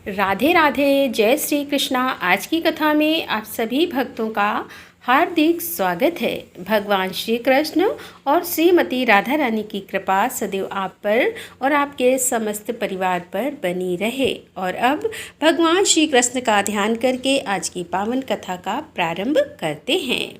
राधे राधे, जय श्री कृष्णा। आज की कथा में आप सभी भक्तों का हार्दिक स्वागत है। भगवान श्री कृष्ण और श्रीमती राधा रानी की कृपा सदैव आप पर और आपके समस्त परिवार पर बनी रहे। और अब भगवान श्री कृष्ण का ध्यान करके आज की पावन कथा का प्रारंभ करते हैं।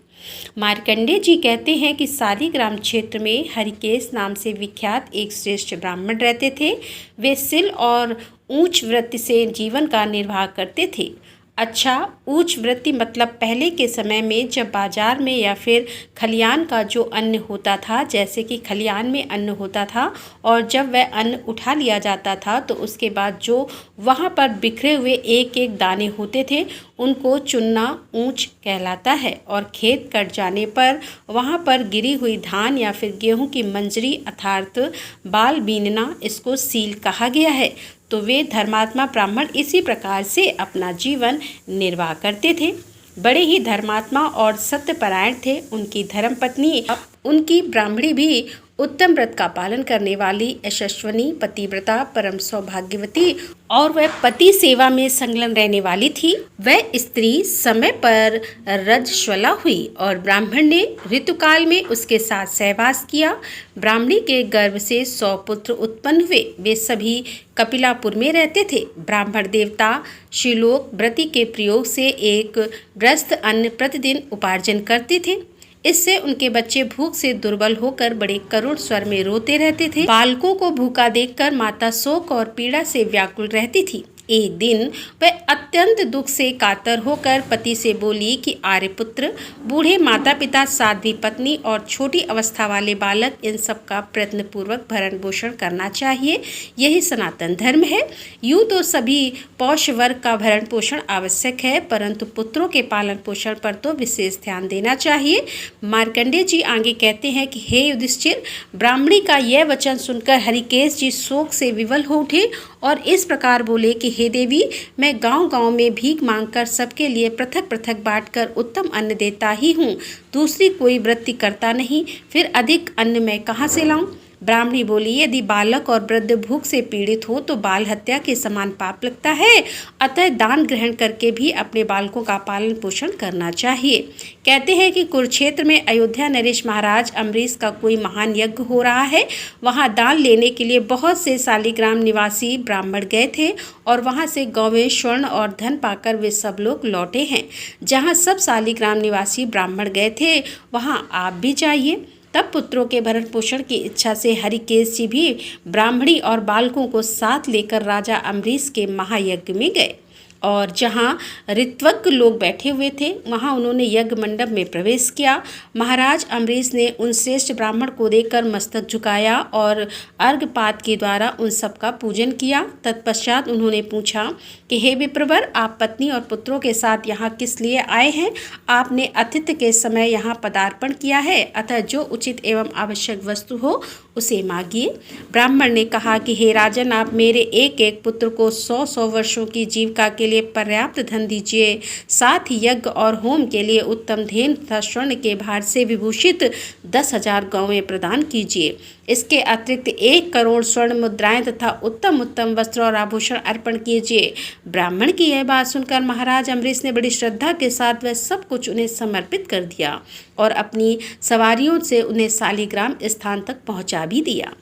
मार्कंडेय जी कहते हैं कि सालिग्राम क्षेत्र में हरिकेश नाम से विख्यात एक श्रेष्ठ ब्राह्मण रहते थे। वे सिल और ऊंच वृत्ति से जीवन का निर्वाह करते थे। अच्छा, ऊंच वृत्ति मतलब पहले के समय में जब बाजार में या फिर खलियान का जो अन्न होता था, जैसे कि खलियान में अन्न होता था और जब वह अन्न उठा लिया जाता था तो उसके बाद जो वहाँ पर बिखरे हुए एक एक दाने होते थे उनको चुनना ऊंच कहलाता है। और खेत कट जाने पर वहाँ पर गिरी हुई धान या फिर गेहूँ की मंजरी अर्थात बाल बीनना, इसको सील कहा गया है। तो वे धर्मात्मा ब्राह्मण इसी प्रकार से अपना जीवन निर्वाह करते थे। बड़े ही धर्मात्मा और सत्यपरायण थे। उनकी धर्मपत्नी उनकी ब्राह्मणी भी उत्तम व्रत का पालन करने वाली, यशस्विनी, पतिव्रता, परम सौभाग्यवती और वह पति सेवा में संलग्न रहने वाली थी। वह स्त्री समय पर रजस्वला हुई और ब्राह्मण ने ऋतुकाल में उसके साथ सहवास किया। ब्राह्मणी के गर्भ से 100 पुत्र उत्पन्न हुए। वे सभी कपिलापुर में रहते थे। ब्राह्मण देवता शिलोक व्रति के प्रयोग से एक ग्रस्त अन्न प्रतिदिन उपार्जन करते थे। इससे उनके बच्चे भूख से दुर्बल होकर बड़े करुण स्वर में रोते रहते थे। बालकों को भूखा देखकर माता शोक और पीड़ा से व्याकुल रहती थी। एक दिन वह अत्यंत दुख से कातर होकर पति से बोली कि आर्यपुत्र, बूढ़े माता पिता, साध्वी पत्नी और छोटी अवस्था वाले बालक, इन सब का प्रयत्न पूर्वक भरण पोषण करना चाहिए। यही सनातन धर्म है। यूँ तो सभी पौष वर्ग का भरण पोषण आवश्यक है, परंतु पुत्रों के पालन पोषण पर तो विशेष ध्यान देना चाहिए। मार्कंडेय जी आगे कहते हैं कि हे युधिष्ठिर, ब्राह्मणी का यह वचन सुनकर हरिकेश जी शोक से विवल हो उठे और इस प्रकार बोले कि हे देवी, मैं गांव-गांव में भीख मांगकर सबके लिए पृथक पृथक बांटकर उत्तम अन्न देता ही हूँ, दूसरी कोई वृत्ति करता नहीं। फिर अधिक अन्न मैं कहाँ से लाऊं? ब्राह्मणी बोली, यदि बालक और वृद्ध भूख से पीड़ित हो तो बाल हत्या के समान पाप लगता है। अतः दान ग्रहण करके भी अपने बालकों का पालन पोषण करना चाहिए। कहते हैं कि कुरुक्षेत्र में अयोध्या नरेश महाराज अम्बरीश का कोई महान यज्ञ हो रहा है। वहां दान लेने के लिए बहुत से सालिग्राम निवासी ब्राह्मण गए थे और वहां से गौवें, स्वर्ण और धन पाकर वे सब लोग लौटे हैं। जहाँ सब सालिग्राम निवासी ब्राह्मण गए थे वहाँ आप भी जाइए। तब पुत्रों के भरण पोषण की इच्छा से हरिकेश जी भी ब्राह्मणी और बालकों को साथ लेकर राजा अम्बरीश के महायज्ञ में गए और जहाँ ऋत्विक लोग बैठे हुए थे वहाँ उन्होंने यज्ञ मंडप में प्रवेश किया। महाराज अम्बरीश ने उन श्रेष्ठ ब्राह्मण को देखकर मस्तक झुकाया और अर्घपात के द्वारा उन सब का पूजन किया। तत्पश्चात उन्होंने पूछा कि हे विप्रवर, आप पत्नी और पुत्रों के साथ यहाँ किस लिए आए हैं? आपने अतिथि के समय यहाँ पदार्पण किया है, अतः जो उचित एवं आवश्यक वस्तु हो उसे मांगिए। ब्राह्मण ने कहा कि हे राजन, आप मेरे एक एक पुत्र को 100-100 वर्षों की जीविका के लिए पर्याप्त धन दीजिए। साथ ही यज्ञ और होम के लिए उत्तम धेनु तथा स्वर्ण के भार से विभूषित 10,000 गौवें प्रदान कीजिए। इसके अतिरिक्त 1 करोड़ स्वर्ण मुद्राएं तथा उत्तम उत्तम वस्त्र और आभूषण अर्पण कीजिए। ब्राह्मण की यह बात सुनकर महाराज अम्बरीश ने बड़ी श्रद्धा के साथ वह सब कुछ उन्हें समर्पित कर दिया और अपनी सवारियों से उन्हें सालिग्राम स्थान तक पहुंचा भी दिया।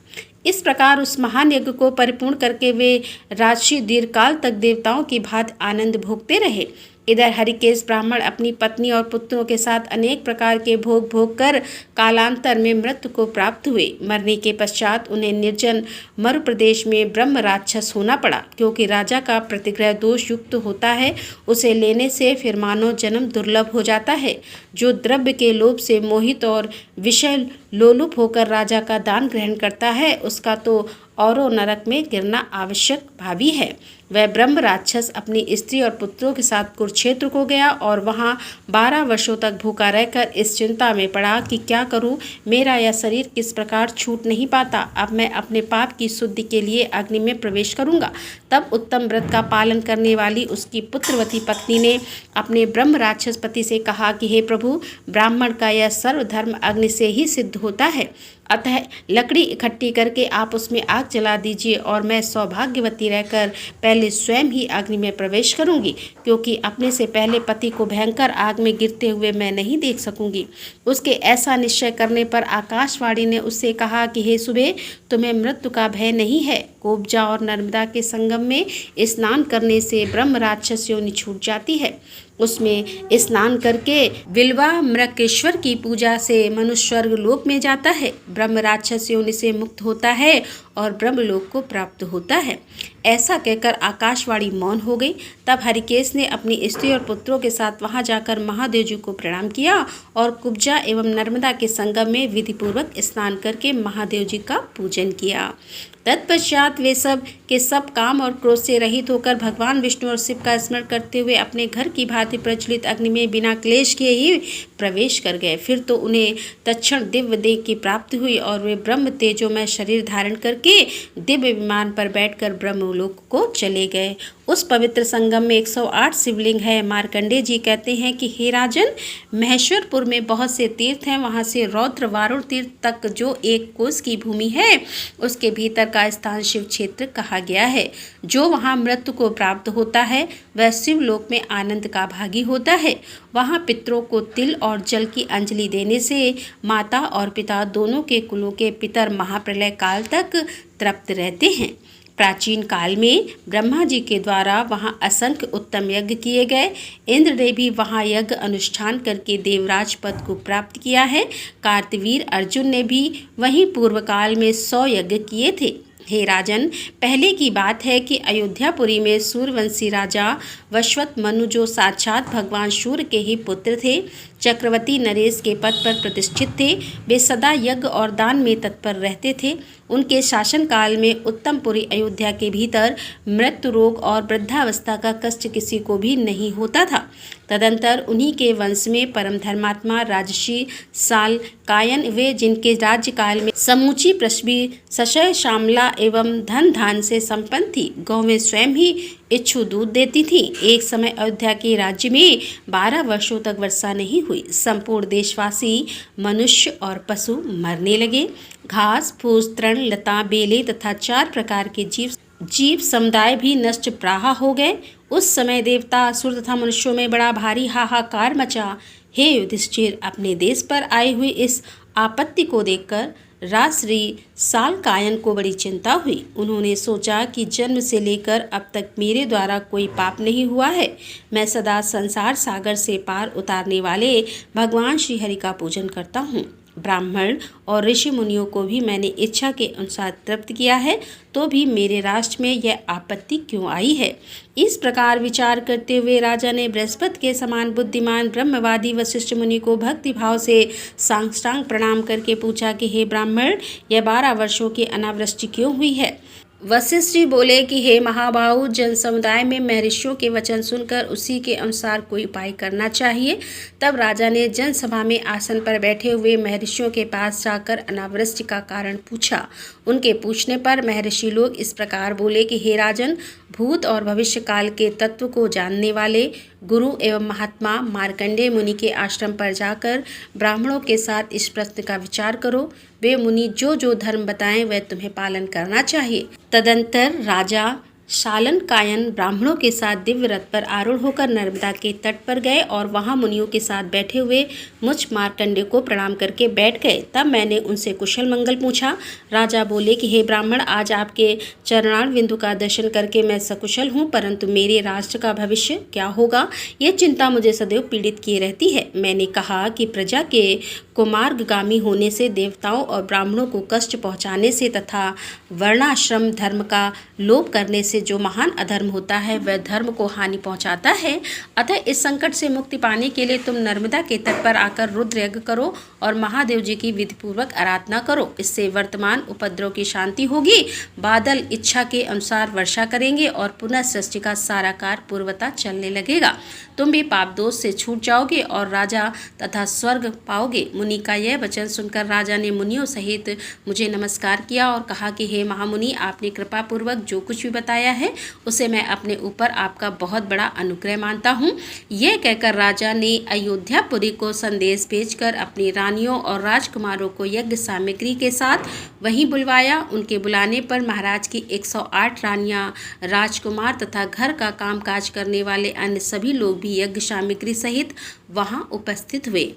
इस प्रकार उस महान यज्ञ को परिपूर्ण करके वे राजर्षि दीर्घकाल तक देवताओं की भांति आनंद भोगते रहे। इधर हरिकेश ब्राह्मण अपनी पत्नी और पुत्रों के साथ अनेक प्रकार के भोग भोग कर कालांतर में मृत्यु को प्राप्त हुए। मरने के पश्चात उन्हें निर्जन मरु प्रदेश में ब्रह्म राक्षस होना पड़ा, क्योंकि राजा का प्रतिग्रह दोष युक्त होता है। उसे लेने से फिर मानव जन्म दुर्लभ हो जाता है। जो द्रव्य के लोभ से मोहित और विषय लोलुप होकर राजा का दान ग्रहण करता है, उसका तो औरों नरक में गिरना आवश्यक भावी है। वह ब्रह्म राक्षस अपनी स्त्री और पुत्रों के साथ कुरुक्षेत्र को गया और वहाँ 12 वर्षों तक भूखा रहकर इस चिंता में पड़ा कि क्या करूँ, मेरा यह शरीर किस प्रकार छूट नहीं पाता। अब मैं अपने पाप की शुद्धि के लिए अग्नि में प्रवेश करूँगा। तब उत्तम व्रत का पालन करने वाली उसकी पुत्रवती पत्नी ने अपने ब्रह्म राक्षस पति से कहा कि हे प्रभु, ब्राह्मण का यह सर्वधर्म अग्नि से ही सिद्ध होता है, अतः लकड़ी इकट्ठी करके आप उसमें आग जला दीजिए और मैं सौभाग्यवती रहकर पहले पहले स्वयं ही अग्नि में प्रवेश करूंगी, क्योंकि अपने से पहले पति को भयंकर आग में गिरते हुए मैं नहीं देख सकूंगी। उसके ऐसा निश्चय करने पर आकाशवाणी ने उससे कहा कि हे सुबह, तुम्हें मृत्यु का भय नहीं है। कोब्जा और नर्मदा के संगम में स्नान करने से ब्रह्म राक्षस योनि छूट जाती है। उसमें स्नान करके विल्वा मृकेश्वर की पूजा से मनुष्य स्वर्ग लोक में जाता है, ब्रह्म राक्षस योनि से मुक्त होता है और ब्रह्मलोक को प्राप्त होता है। ऐसा कहकर आकाशवाणी मौन हो गई। तब हरिकेश ने अपनी स्त्री और पुत्रों के साथ वहां जाकर महादेव जी को प्रणाम किया और कुब्जा एवं नर्मदा के संगम में विधिपूर्वक स्नान करके महादेव जी का पूजन किया। तत्पश्चात वे सब के सब काम और क्रोध से रहित होकर भगवान विष्णु और शिव का स्मरण करते हुए अपने घर की भांति प्रज्वलित अग्नि में बिना क्लेश के ही प्रवेश कर गए। फिर तो उन्हें तत्क्षण दिव्य देह की प्राप्ति हुई और वे ब्रह्म तेजोमय शरीर धारण करके दिव्य विमान पर बैठकर ब्रह्मलोक को चले गए। उस पवित्र संगम में 108 शिवलिंग है। मार्कंडेय जी कहते हैं कि हे राजन, महेश्वरपुर में बहुत से तीर्थ हैं। वहाँ से रौद्र वारुण तीर्थ तक जो 1 कोस की भूमि है, उसके भीतर का स्थान शिव क्षेत्र कहा गया है। जो वहाँ मृत्यु को प्राप्त होता है वह शिवलोक में आनंद का भागी होता है। वहाँ पितरों को तिल और जल की अंजलि देने से माता और पिता दोनों के कुलों के पितर महाप्रलय काल तक तृप्त रहते हैं। प्राचीन काल में ब्रह्मा जी के द्वारा वहाँ असंख्य उत्तम यज्ञ किए गए। इंद्र ने भी वहाँ यज्ञ अनुष्ठान करके देवराज पद को प्राप्त किया है। कार्तवीर अर्जुन ने भी वहीं पूर्व काल में 100 यज्ञ किए थे। हे राजन, पहले की बात है कि अयोध्यापुरी में सूर्यवंशी राजा वशवत मनु, जो साक्षात भगवान सूर्य के ही पुत्र थे, चक्रवर्ती नरेश के पद पर प्रतिष्ठित थे। वे सदा यज्ञ और दान में तत्पर रहते थे। उनके शासनकाल में उत्तमपुरी अयोध्या के भीतर मृत्यु, रोग और वृद्धावस्था का कष्ट किसी को भी नहीं होता था। तदंतर उन्हीं के वंश में परम धर्मात्मा राजर्षि सालकायन वे, जिनके राज्यकाल में समूची पृथ्वी सशय श्यामला एवं धन धान से संपन्न थी। गौवें स्वयं ही इच्छु दूध देती थी। एक समय अयोध्या के राज्य में 12 वर्षों तक वर्षा नहीं हुई। संपूर्ण देशवासी मनुष्य और पशु मरने लगे। घास फूस, तृण, लता, बेले तथा 4 प्रकार के जीव समुदाय भी नष्ट प्राह हो गए। उस समय देवता, असुर तथा मनुष्यों में बड़ा भारी हाहाकार मचा। हे युधिष्ठिर, अपने देश पर आई हुई इस आपत्ति को देखकर राजश्री सालकायन को बड़ी चिंता हुई। उन्होंने सोचा कि जन्म से लेकर अब तक मेरे द्वारा कोई पाप नहीं हुआ है। मैं सदा संसार सागर से पार उतारने वाले भगवान श्री हरि का पूजन करता हूँ। ब्राह्मण और ऋषि मुनियों को भी मैंने इच्छा के अनुसार तृप्त किया है, तो भी मेरे राष्ट्र में यह आपत्ति क्यों आई है। इस प्रकार विचार करते हुए राजा ने बृहस्पति के समान बुद्धिमान ब्रह्मवादी वशिष्ठ मुनि को भक्ति भाव से साष्टांग प्रणाम करके पूछा कि हे ब्राह्मण, यह 12 वर्षों की अनावृष्टि क्यों हुई है। वशिष्ठ जी बोले कि हे महाबाहु, जन समुदाय में महर्षियों के वचन सुनकर उसी के अनुसार कोई उपाय करना चाहिए। तब राजा ने जनसभा में आसन पर बैठे हुए महर्षियों के पास जाकर अनावृष्टि का कारण पूछा। उनके पूछने पर महर्षि लोग इस प्रकार बोले कि हे राजन, भूत और भविष्य काल के तत्व को जानने वाले गुरु एवं महात्मा मार्कंडेय मुनि के आश्रम पर जाकर ब्राह्मणों के साथ इस प्रश्न का विचार करो। वे मुनि जो जो धर्म बताएं वह तुम्हें पालन करना चाहिए। तदंतर राजा सालकायन ब्राह्मणों के साथ दिव्य रथ पर आरूढ़ होकर नर्मदा के तट पर गए और वहां मुनियों के साथ बैठे हुए मुझ मार्कंडेय को प्रणाम करके बैठ गए। तब मैंने उनसे कुशल मंगल पूछा। राजा बोले कि हे ब्राह्मण, आज आपके चरणार बिंदु का दर्शन करके मैं सकुशल हूँ, परंतु मेरे राष्ट्र का भविष्य क्या होगा, ये चिंता मुझे सदैव पीड़ित किए रहती है। मैंने कहा कि प्रजा के कुमार्गगामी होने से, देवताओं और ब्राह्मणों को कष्ट पहुँचाने से तथा वर्णाश्रम धर्म का लोप करने से जो महान अधर्म होता है वह धर्म को हानि पहुंचाता है। अतः इस संकट से मुक्ति पाने के लिए तुम नर्मदा के तट पर आकर रुद्र यज्ञ करो और महादेव जी की विधिपूर्वक आराधना करो। इससे वर्तमान उपद्रव की शांति होगी। बादल इच्छा के अनुसार वर्षा करेंगे और पुनः सृष्टि का सारा कार्य पूर्वता चलने लगेगा। तुम भी पाप दोष से छूट जाओगे और राजा तथा स्वर्ग पाओगे। मुनि का यह वचन सुनकर राजा ने मुनियों सहित मुझे नमस्कार किया और कहा कि हे महामुनि, आपने कृपा पूर्वक जो कुछ भी बताया आया है उसे मैं अपने ऊपर आपका बहुत बड़ा अनुग्रह मानता हूँ। यह कहकर राजा ने अयोध्यापुरी को संदेश भेजकर अपनी रानियों और राजकुमारों को यज्ञ सामग्री के साथ वहीं बुलवाया। उनके बुलाने पर महाराज की 108 रानियां, राजकुमार तथा घर का कामकाज करने वाले अन्य सभी लोग भी यज्ञ सामग्री सहित वहां उपस्थित हुए।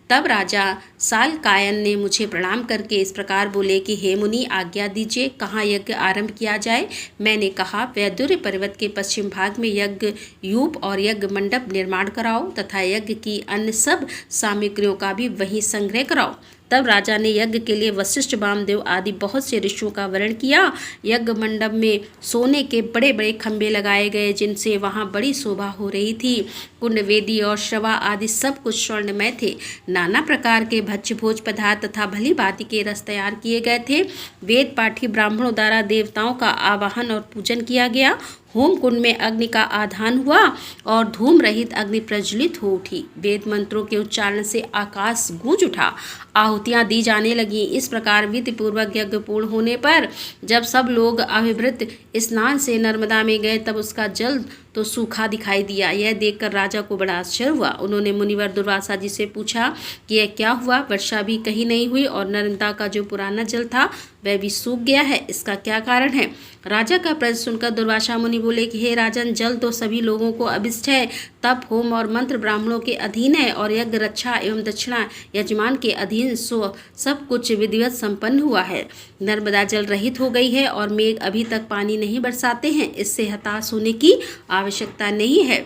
तब राजा सालकायन ने मुझे प्रणाम करके इस प्रकार बोले कि हे मुनि, आज्ञा दीजिए, कहाँ यज्ञ आरंभ किया जाए। मैंने कहा, वैदुर्य पर्वत के पश्चिम भाग में यज्ञ यूप और यज्ञ मंडप निर्माण कराओ तथा यज्ञ की अन्य सब सामग्रियों का भी वहीं संग्रह कराओ। तब राजा ने यज्ञ के लिए वशिष्ठ, वामदेव आदि बहुत से ऋषियों का वर्ण किया। यज्ञ मंडप में सोने के बड़े बड़े खंभे लगाए गए जिनसे वहां बड़ी शोभा हो रही थी। कुंड, वेदी और श्रवा आदि सब कुछ स्वर्णमय थे। नाना प्रकार के भक्ष्य भोज पदार्थ तथा भली भांति के रस तैयार किए गए थे। वेद पाठी ब्राह्मणों द्वारा देवताओं का आवाहन और पूजन किया गया। होम कुंड में अग्नि का आधान हुआ और धूम रहित अग्नि प्रज्वलित हो उठी। वेद मंत्रों के उच्चारण से आकाश गूंज उठा। आहुतियां दी जाने लगी। इस प्रकार विधि पूर्वक यज्ञ पूर्ण होने पर जब सब लोग अभिभृत स्नान से नर्मदा में गए तब उसका जल तो सूखा दिखाई दिया। यह देखकर राजा को बड़ा आश्चर्य हुआ। उन्होंने मुनिवर दुर्वासा जी से पूछा कि यह क्या हुआ, वर्षा भी कहीं नहीं हुई और नर्मदा का जो पुराना जल था वह भी सूख गया है, इसका क्या कारण है। राजा का प्रश्न सुनकर दुर्वासा मुनि बोले कि हे राजन, जल तो सभी लोगों को अभिष्ट है, तप, होम और मंत्र ब्राह्मणों के अधीन है और यज्ञ, रक्षा एवं दक्षिणा यजमान के अधीन सब कुछ विधिवत संपन्न हुआ है। नर्मदा जल रहित हो गई है और मेघ अभी तक पानी नहीं बरसाते हैं। इससे हताश होने की आवश्यकता नहीं है।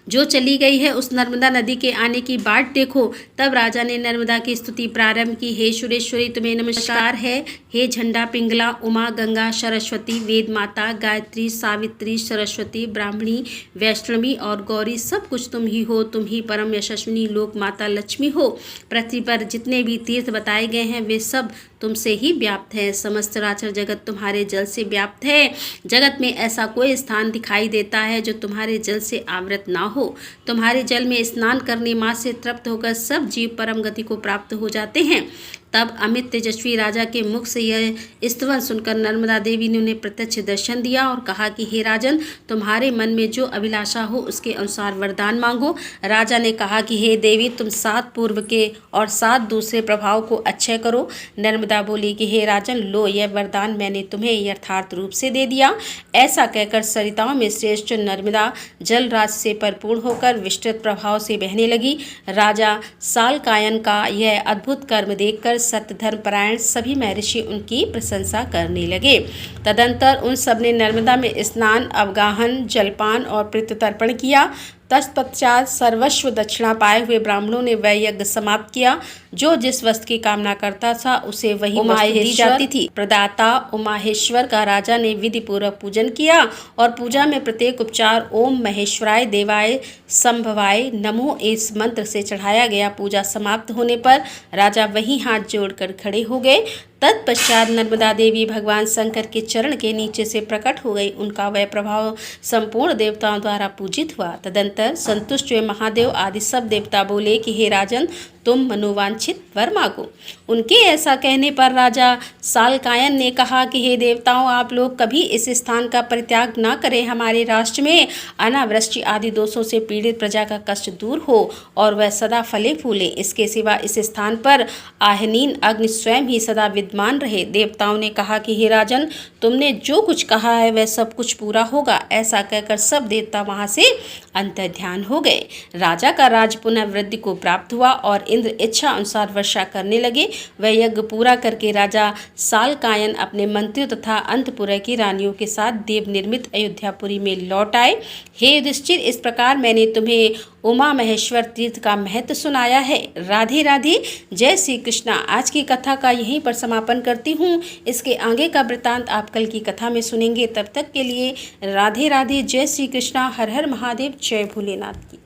जो चली गई है उस नर्मदा नदी के आने की बाट देखो। तब राजा ने नर्मदा की स्तुति प्रारंभ की। हे सुरेश्वरी, तुम्हें नमस्कार है। हे झंडा पिंगला, उमा, गंगा, सरस्वती, वेद माता, गायत्री, सावित्री, सरस्वती, ब्राह्मणी, वैष्णवी और गौरी, सब कुछ तुम ही हो। तुम ही परम यशस्विनी लोक माता लक्ष्मी हो। पृथ्वी पर जितने भी तीर्थ बताए गए हैं वे सब तुमसे ही व्याप्त है। समस्त चराचर जगत तुम्हारे जल से व्याप्त है। जगत में ऐसा कोई स्थान दिखाई देता है जो तुम्हारे जल से आवृत ना हो। तुम्हारे जल में स्नान करने मात्र से तृप्त होकर सब जीव परम गति को प्राप्त हो जाते हैं। तब अमित तेजस्वी राजा के मुख से यह स्तवन सुनकर नर्मदा देवी ने उन्हें प्रत्यक्ष दर्शन दिया और कहा कि हे राजन, तुम्हारे मन में जो अभिलाषा हो उसके अनुसार वरदान मांगो। राजा ने कहा कि हे देवी, तुम 7 पूर्व के और 7 दूसरे प्रभाव को अक्षय करो। नर्मदा बोली कि हे राजन, लो, यह वरदान मैंने तुम्हें यथार्थ रूप से दे दिया। ऐसा कहकर सरिताओं में श्रेष्ठ नर्मदा जलराज से परिपूर्ण होकर विस्तृत प्रभाव से बहने लगी। राजा सालकायन का यह अद्भुत कर्म देखकर सत्य धर्मपरायण सभी महर्षि उनकी प्रशंसा करने लगे। तदंतर उन सब ने नर्मदा में स्नान, अवगाहन, जलपान और पितृतर्पण किया। तत्पश्चात सर्वस्व दक्षिणा पाए हुए ब्राह्मणों ने वह यज्ञ समाप्त किया। जो जिस वस्तु की कामना करता था उसे वही वस्तु दी जाती थी। प्रदाता उमाहेश्वर का राजा ने विधि पूर्वक पूजन किया और पूजा में प्रत्येक उपचार ओम महेश्वराय देवाय संभवाय नमो इस मंत्र से चढ़ाया गया। पूजा समाप्त होने पर राजा वहीं हाथ जोड़कर खड़े हो गए। तत्पश्चात नर्मदा देवी भगवान शंकर के चरण के नीचे से प्रकट हो गई। उनका वह प्रभाव संपूर्ण देवताओं द्वारा पूजित हुआ। तदंतर संतुष्ट हुए महादेव आदि सब देवता बोले कि हे राजन, तुम मनोवांछित वर मांगो। उनके ऐसा कहने पर राजा सालकायन ने कहा कि हे देवताओं, आप लोग कभी इस स्थान का परित्याग न करें। हमारे राष्ट्र में अनावृष्टि आदि दोषों से पीड़ित प्रजा का कष्ट दूर हो और वह सदा फले फूले। इसके सिवा इस स्थान पर आहनीन अग्नि स्वयं ही सदा विद्यमान रहे। देवताओं ने कहा कि हे राजन, तुमने जो कुछ कहा है वह सब कुछ पूरा होगा। ऐसा कहकर सब देवता वहां से अंतर्ध्यान हो गए। राजा का राज पुनः वृद्धि को प्राप्त हुआ और इंद्र इच्छा अनुसार वर्षा करने लगे। वह यज्ञ पूरा करके राजा सालकायन अपने मंत्रियों तथा अंतपुर की रानियों के साथ देव निर्मित अयोध्यापुरी में लौट आए। हे युधिष्ठिर, इस प्रकार मैंने तुम्हें उमा महेश्वर तीर्थ का महत्व सुनाया है। राधे राधे, जय श्री कृष्णा। आज की कथा का यहीं पर समापन करती हूँ। इसके आगे का वृतांत आप कल की कथा में सुनेंगे। तब तक के लिए राधे राधे, जय श्री कृष्णा, हर हर महादेव, जय भोलेनाथ की।